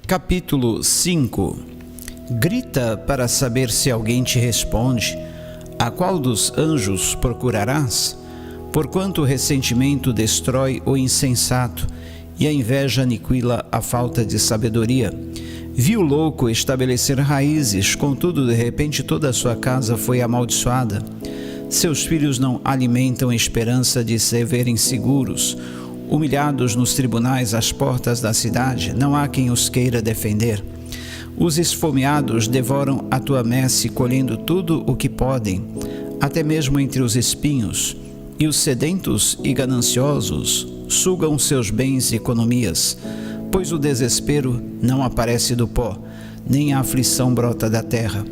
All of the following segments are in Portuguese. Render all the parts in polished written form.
Capítulo 5. Grita para saber se alguém te responde. A qual dos anjos procurarás? Porquanto o ressentimento destrói o insensato, e a inveja aniquila a falta de sabedoria. Viu o louco estabelecer raízes, contudo de repente toda a sua casa foi amaldiçoada. Seus filhos não alimentam esperança de se verem seguros. Humilhados nos tribunais às portas da cidade, não há quem os queira defender. Os esfomeados devoram a tua messe, colhendo tudo o que podem, até mesmo entre os espinhos, e os sedentos e gananciosos sugam seus bens e economias, pois o desespero não aparece do pó, nem a aflição brota da terra.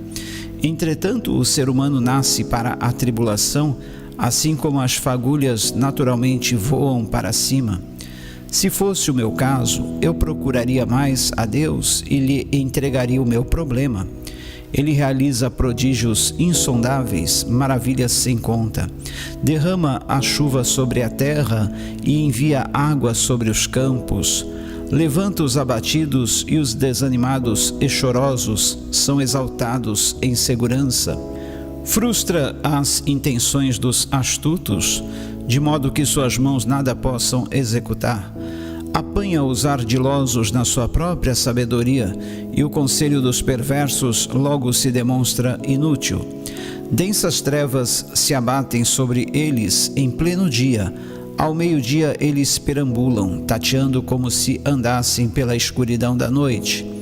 Entretanto, o ser humano nasce para a tribulação, assim como as fagulhas naturalmente voam para cima. Se fosse o meu caso, eu procuraria mais a Deus e lhe entregaria o meu problema. Ele realiza prodígios insondáveis, maravilhas sem conta. Derrama a chuva sobre a terra e envia água sobre os campos. Levanta os abatidos e os desanimados e chorosos são exaltados em segurança. Frustra as intenções dos astutos, de modo que suas mãos nada possam executar. Apanha os ardilosos na sua própria sabedoria, e o conselho dos perversos logo se demonstra inútil. Densas trevas se abatem sobre eles em pleno dia. Ao meio-dia eles perambulam, tateando como se andassem pela escuridão da noite.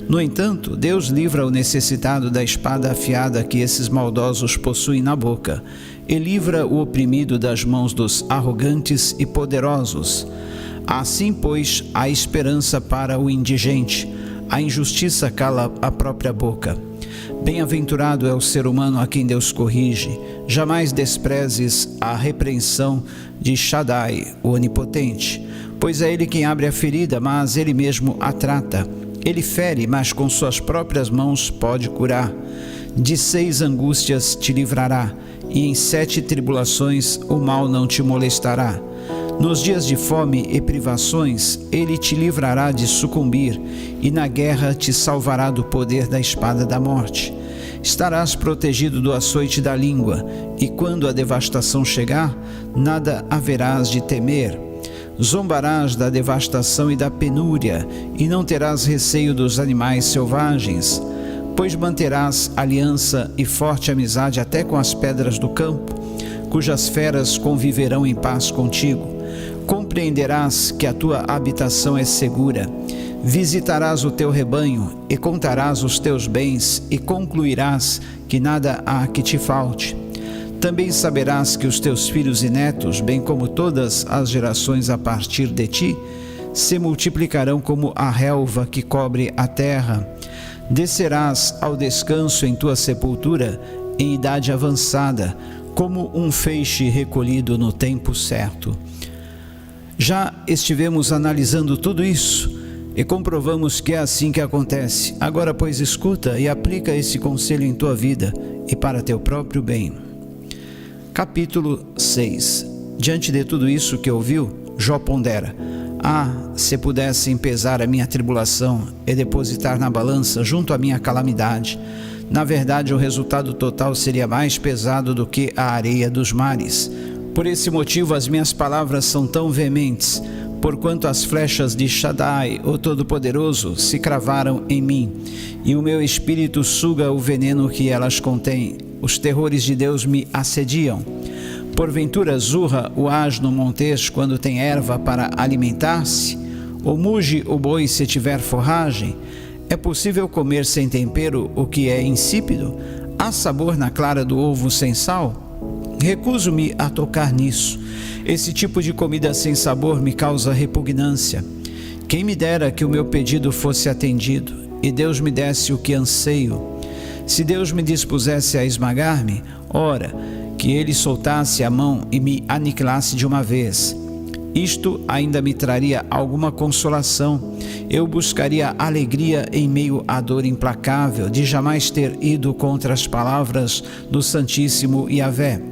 No entanto, Deus livra o necessitado da espada afiada que esses maldosos possuem na boca, e livra o oprimido das mãos dos arrogantes e poderosos. Assim, pois, há esperança para o indigente, a injustiça cala a própria boca. Bem-aventurado é o ser humano a quem Deus corrige. Jamais desprezes a repreensão de Shaddai, o Onipotente, pois é Ele quem abre a ferida, mas Ele mesmo a trata. Ele fere, mas com suas próprias mãos pode curar. De 6 angústias te livrará, e em 7 tribulações o mal não te molestará. Nos dias de fome e privações, Ele te livrará de sucumbir, e na guerra te salvará do poder da espada da morte. Estarás protegido do açoite da língua, e quando a devastação chegar, nada haverás de temer. Zombarás da devastação e da penúria, e não terás receio dos animais selvagens, pois manterás aliança e forte amizade até com as pedras do campo, cujas feras conviverão em paz contigo. Compreenderás que a tua habitação é segura. Visitarás o teu rebanho e contarás os teus bens e concluirás que nada há que te falte. Também saberás que os teus filhos e netos, bem como todas as gerações a partir de ti, se multiplicarão como a relva que cobre a terra. Descerás ao descanso em tua sepultura, em idade avançada, como um feixe recolhido no tempo certo. Já estivemos analisando tudo isso e comprovamos que é assim que acontece. Agora, pois, escuta e aplica esse conselho em tua vida e para teu próprio bem. Capítulo 6. Diante de tudo isso que ouviu, Jó pondera: se pudessem pesar a minha tribulação e depositar na balança junto à minha calamidade, na verdade o resultado total seria mais pesado do que a areia dos mares. Por esse motivo as minhas palavras são tão veementes, porquanto as flechas de Shaddai, o Todo-Poderoso, se cravaram em mim, e o meu espírito suga o veneno que elas contêm. Os terrores de Deus me assediam. Porventura zurra o asno montês quando tem erva para alimentar-se? Ou muge o boi se tiver forragem? É possível comer sem tempero o que é insípido? Há sabor na clara do ovo sem sal? Recuso-me a tocar nisso. Esse tipo de comida sem sabor me causa repugnância. Quem me dera que o meu pedido fosse atendido, e Deus me desse o que anseio. Se Deus me dispusesse a esmagar-me, ora, que Ele soltasse a mão e me aniquilasse de uma vez. Isto ainda me traria alguma consolação. Eu buscaria alegria em meio à dor implacável de jamais ter ido contra as palavras do Santíssimo Yahvé.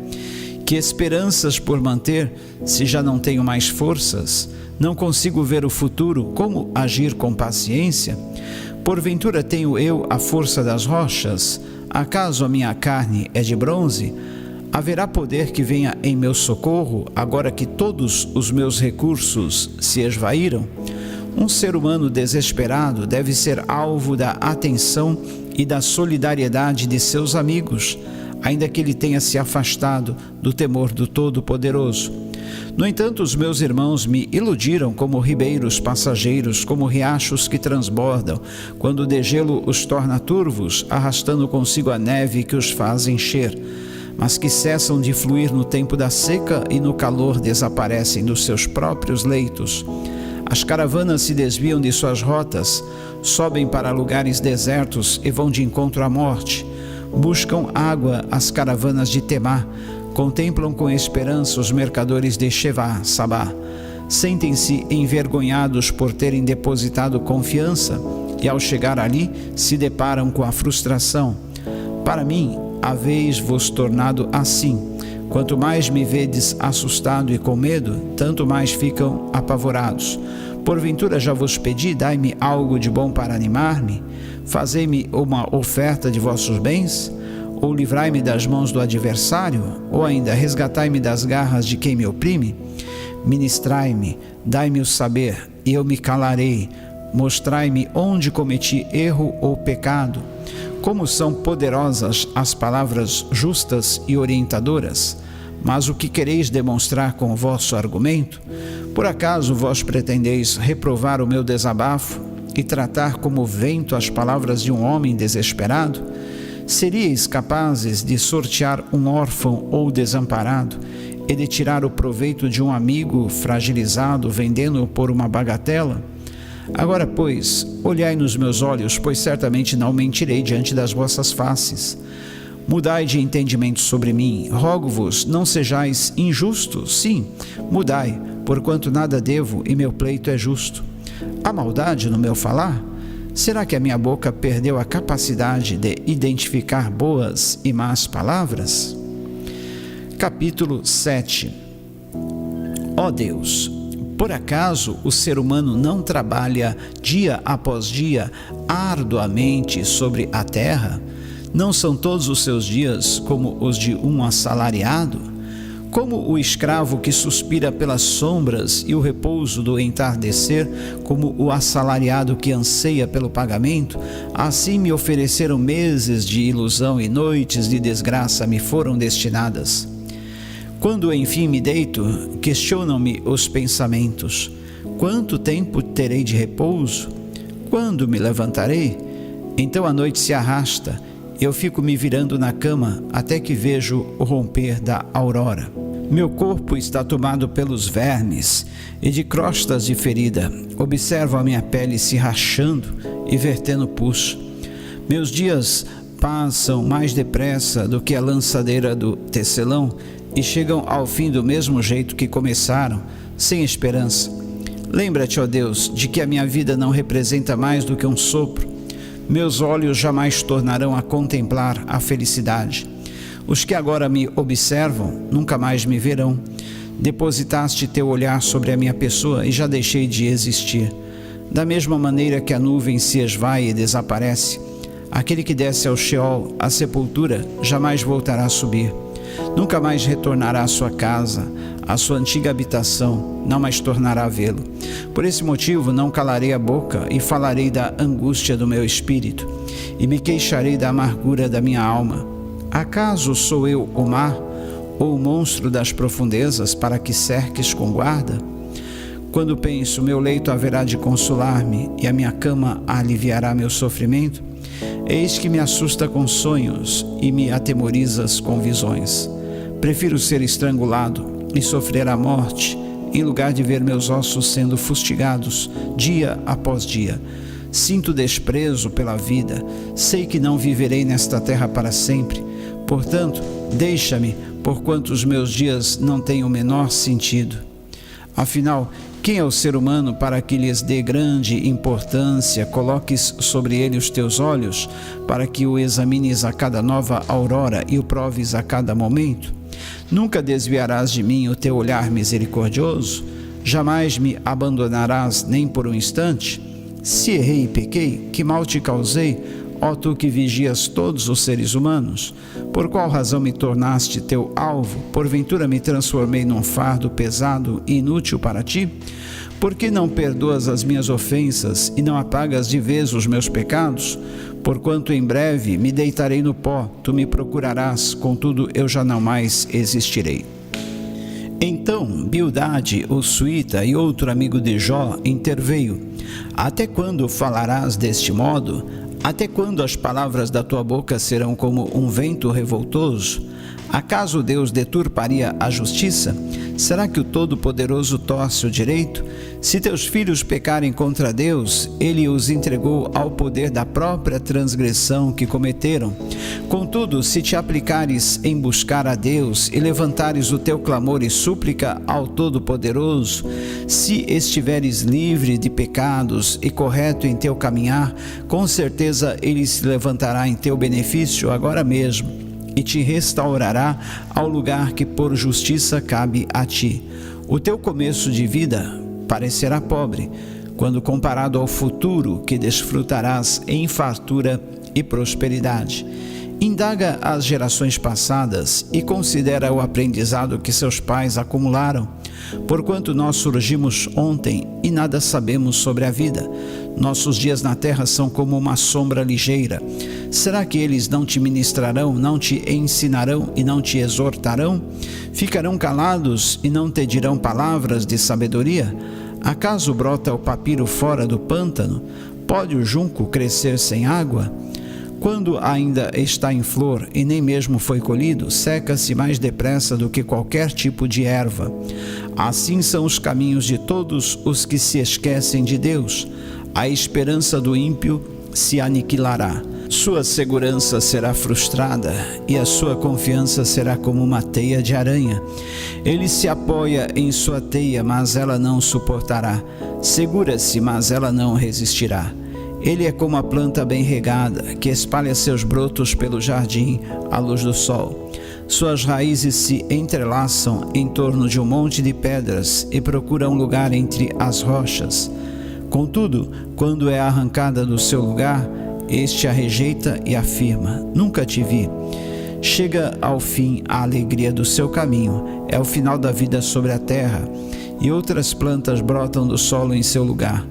Que esperanças por manter, se já não tenho mais forças? Não consigo ver o futuro, como agir com paciência? Porventura tenho eu a força das rochas? Acaso a minha carne é de bronze? Haverá poder que venha em meu socorro, agora que todos os meus recursos se esvaíram? Um ser humano desesperado deve ser alvo da atenção e da solidariedade de seus amigos, ainda que ele tenha se afastado do temor do Todo-Poderoso. No entanto, os meus irmãos me iludiram como ribeiros passageiros, como riachos que transbordam, quando o degelo os torna turvos, arrastando consigo a neve que os faz encher, mas que cessam de fluir no tempo da seca e no calor desaparecem dos seus próprios leitos. As caravanas se desviam de suas rotas, sobem para lugares desertos e vão de encontro à morte. Buscam água as caravanas de Temá, contemplam com esperança os mercadores de Shevá, Sabá. Sentem-se envergonhados por terem depositado confiança e, ao chegar ali, se deparam com a frustração. Para mim, haveis-vos tornado assim. Quanto mais me vedes assustado e com medo, tanto mais ficam apavorados. Porventura já vos pedi, dai-me algo de bom para animar-me? Fazei-me uma oferta de vossos bens? Ou livrai-me das mãos do adversário? Ou ainda, resgatai-me das garras de quem me oprime? Ministrai-me, dai-me o saber, e eu me calarei. Mostrai-me onde cometi erro ou pecado. Como são poderosas as palavras justas e orientadoras! Mas o que quereis demonstrar com o vosso argumento? Por acaso vós pretendeis reprovar o meu desabafo e tratar como vento as palavras de um homem desesperado? Seríeis capazes de sortear um órfão ou desamparado e de tirar o proveito de um amigo fragilizado, vendendo-o por uma bagatela? Agora, pois, olhai nos meus olhos, pois certamente não mentirei diante das vossas faces. Mudai de entendimento sobre mim, rogo-vos, não sejais injustos, sim, mudai, porquanto nada devo e meu pleito é justo. Há maldade no meu falar? Será que a minha boca perdeu a capacidade de identificar boas e más palavras? Capítulo 7. Ó Deus, por acaso o ser humano não trabalha dia após dia arduamente sobre a terra? Não são todos os seus dias como os de um assalariado? Como o escravo que suspira pelas sombras e o repouso do entardecer, como o assalariado que anseia pelo pagamento, assim me ofereceram meses de ilusão e noites de desgraça me foram destinadas. Quando enfim me deito, questionam-me os pensamentos. Quanto tempo terei de repouso? Quando me levantarei? Então a noite se arrasta. Eu fico me virando na cama até que vejo o romper da aurora. Meu corpo está tomado pelos vermes e de crostas de ferida. Observo a minha pele se rachando e vertendo pus. Meus dias passam mais depressa do que a lançadeira do tecelão e chegam ao fim do mesmo jeito que começaram, sem esperança. Lembra-te, ó Deus, de que a minha vida não representa mais do que um sopro. Meus olhos jamais tornarão a contemplar a felicidade. Os que agora me observam nunca mais me verão. Depositaste teu olhar sobre a minha pessoa e já deixei de existir. Da mesma maneira que a nuvem se esvai e desaparece, aquele que desce ao Sheol, à sepultura, jamais voltará a subir. Nunca mais retornará à sua casa, à sua antiga habitação, não mais tornará a vê-lo. Por esse motivo não calarei a boca e falarei da angústia do meu espírito, e me queixarei da amargura da minha alma. Acaso sou eu o mar, ou o monstro das profundezas, para que cerques com guarda? Quando penso, meu leito haverá de consolar-me, e a minha cama aliviará meu sofrimento, eis que me assusta com sonhos e me atemorizas com visões. Prefiro ser estrangulado e sofrer a morte, em lugar de ver meus ossos sendo fustigados dia após dia. Sinto desprezo pela vida, sei que não viverei nesta terra para sempre. Portanto, deixa-me, porquanto os meus dias não têm o menor sentido. Afinal, quem é o ser humano para que lhes dê grande importância, coloques sobre ele os teus olhos, para que o examines a cada nova aurora e o proves a cada momento? Nunca desviarás de mim o teu olhar misericordioso? Jamais me abandonarás nem por um instante? Se errei e pequei, que mal te causei, ó tu que vigias todos os seres humanos? Por qual razão me tornaste teu alvo? Porventura me transformei num fardo pesado e inútil para ti? Por que não perdoas as minhas ofensas e não apagas de vez os meus pecados? Porquanto em breve me deitarei no pó, tu me procurarás, contudo eu já não mais existirei. Então Bildade, o suíta e outro amigo de Jó, interveio. Até quando falarás deste modo? Até quando as palavras da tua boca serão como um vento revoltoso? Acaso Deus deturparia a justiça? Será que o Todo-Poderoso torce o direito? Se teus filhos pecarem contra Deus, Ele os entregou ao poder da própria transgressão que cometeram. Contudo, se te aplicares em buscar a Deus e levantares o teu clamor e súplica ao Todo-Poderoso, se estiveres livre de pecados e correto em teu caminhar, com certeza Ele se levantará em teu benefício agora mesmo e te restaurará ao lugar que por justiça cabe a ti. O teu começo de vida parecerá pobre, quando comparado ao futuro que desfrutarás em fartura e prosperidade. Indaga as gerações passadas e considera o aprendizado que seus pais acumularam, porquanto nós surgimos ontem e nada sabemos sobre a vida. Nossos dias na terra são como uma sombra ligeira. Será que eles não te ministrarão, não te ensinarão e não te exortarão? Ficarão calados e não te dirão palavras de sabedoria? Acaso brota o papiro fora do pântano? Pode o junco crescer sem água? Quando ainda está em flor e nem mesmo foi colhido, seca-se mais depressa do que qualquer tipo de erva. Assim são os caminhos de todos os que se esquecem de Deus. A esperança do ímpio se aniquilará. Sua segurança será frustrada e a sua confiança será como uma teia de aranha. Ele se apoia em sua teia, mas ela não suportará. Segura-se, mas ela não resistirá. Ele é como a planta bem regada, que espalha seus brotos pelo jardim à luz do sol. Suas raízes se entrelaçam em torno de um monte de pedras e procura um lugar entre as rochas. Contudo, quando é arrancada do seu lugar, este a rejeita e afirma: nunca te vi. Chega ao fim a alegria do seu caminho, é o final da vida sobre a terra, e outras plantas brotam do solo em seu lugar.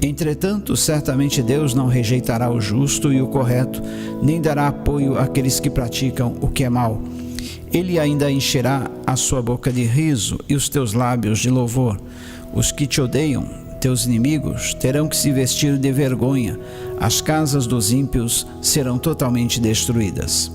Entretanto, certamente Deus não rejeitará o justo e o correto, nem dará apoio àqueles que praticam o que é mal. Ele ainda encherá a sua boca de riso e os teus lábios de louvor. Os que te odeiam, teus inimigos, terão que se vestir de vergonha. As casas dos ímpios serão totalmente destruídas.